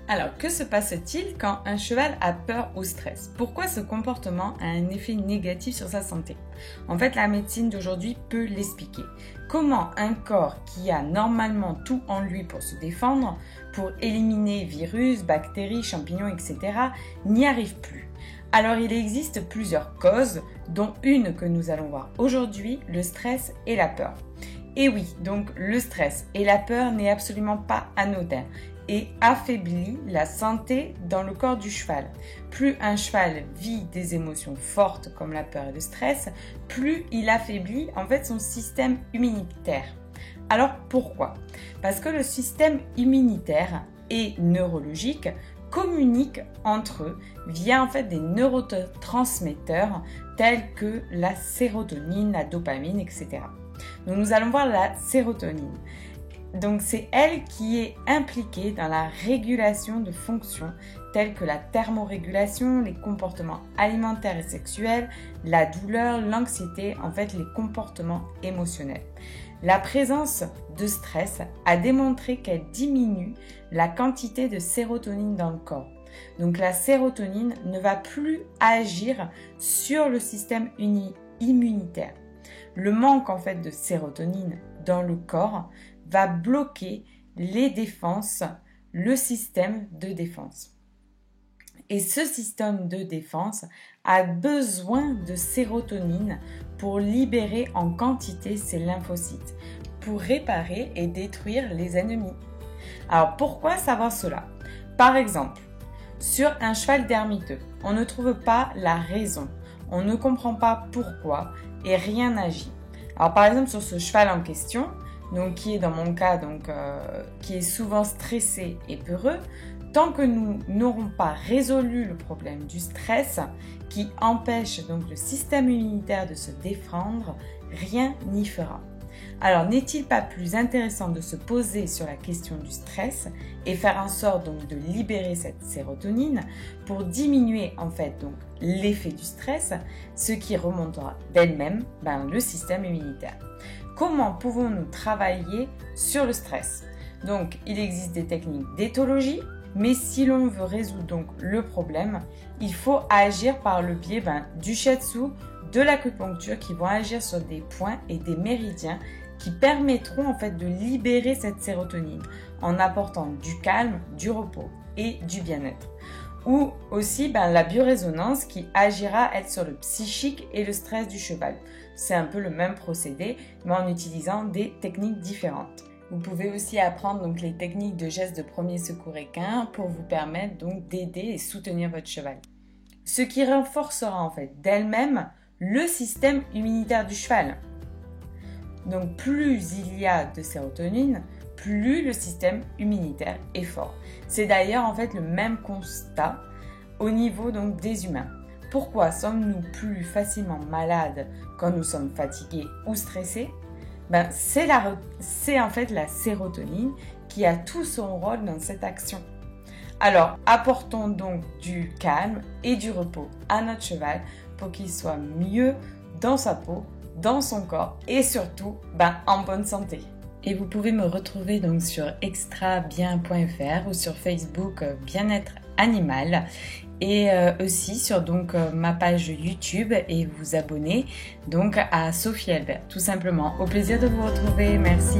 Alors, que se passe-t-il quand un cheval a peur ou stresse? Pourquoi ce comportement a un effet négatif sur sa santé? En fait, la médecine d'aujourd'hui peut l'expliquer. Comment un corps qui a normalement tout en lui pour se défendre, pour éliminer virus, bactéries, champignons, etc., n'y arrive plus? Alors, il existe plusieurs causes, dont une que nous allons voir aujourd'hui, le stress et la peur. Et oui, donc le stress et la peur n'est absolument pas anodin et affaiblit la santé dans le corps du cheval. Plus un cheval vit des émotions fortes comme la peur et le stress, plus il affaiblit en fait son système immunitaire. Alors pourquoi? Parce que le système immunitaire et neurologique communiquent entre eux via en fait des neurotransmetteurs tels que la sérotonine, la dopamine, etc. Donc nous allons voir la sérotonine. Donc c'est elle qui est impliquée dans la régulation de fonctions telles que la thermorégulation, les comportements alimentaires et sexuels, la douleur, l'anxiété, en fait les comportements émotionnels. La présence de stress a démontré qu'elle diminue la quantité de sérotonine dans le corps. Donc la sérotonine ne va plus agir sur le système immunitaire. Le manque en fait de sérotonine dans le corps va bloquer les défenses, le système de défense. Et ce système de défense a besoin de sérotonine pour libérer en quantité ses lymphocytes, pour réparer et détruire les ennemis. Alors pourquoi savoir cela? Par exemple, sur un cheval dermiteux, on ne trouve pas la raison, on ne comprend pas pourquoi et rien n'agit. Alors par exemple sur ce cheval en question, donc qui est dans mon cas qui est souvent stressé et peureux, tant que nous n'aurons pas résolu le problème du stress qui empêche donc le système immunitaire de se défendre, rien n'y fera. Alors n'est-il pas plus intéressant de se poser sur la question du stress et faire en sorte donc de libérer cette sérotonine pour diminuer en fait donc l'effet du stress, ce qui remontera d'elle-même le système immunitaire. Comment pouvons-nous travailler sur le stress? Donc il existe des techniques d'éthologie, mais si l'on veut résoudre donc le problème, il faut agir par le biais du shiatsu, de l'acupuncture qui vont agir sur des points et des méridiens qui permettront en fait de libérer cette sérotonine en apportant du calme, du repos et du bien-être. Ou aussi la biorésonance qui agira elle sur le psychique et le stress du cheval. C'est un peu le même procédé mais en utilisant des techniques différentes. Vous pouvez aussi apprendre donc les techniques de gestes de premier secours équin pour vous permettre donc d'aider et soutenir votre cheval. Ce qui renforcera en fait d'elle-même le système immunitaire du cheval. Donc plus il y a de sérotonine, plus le système immunitaire est fort. C'est d'ailleurs en fait le même constat au niveau donc des humains. Pourquoi sommes-nous plus facilement malades quand nous sommes fatigués ou stressés? C'est en fait la sérotonine qui a tout son rôle dans cette action. Alors apportons donc du calme et du repos à notre cheval pour qu'il soit mieux dans sa peau, dans son corps et surtout en bonne santé. Et vous pouvez me retrouver donc sur extrabien.fr ou sur Facebook Bien-être Animal et aussi sur ma page YouTube et vous abonner donc à Sophie Albert tout simplement. Au plaisir de vous retrouver, merci.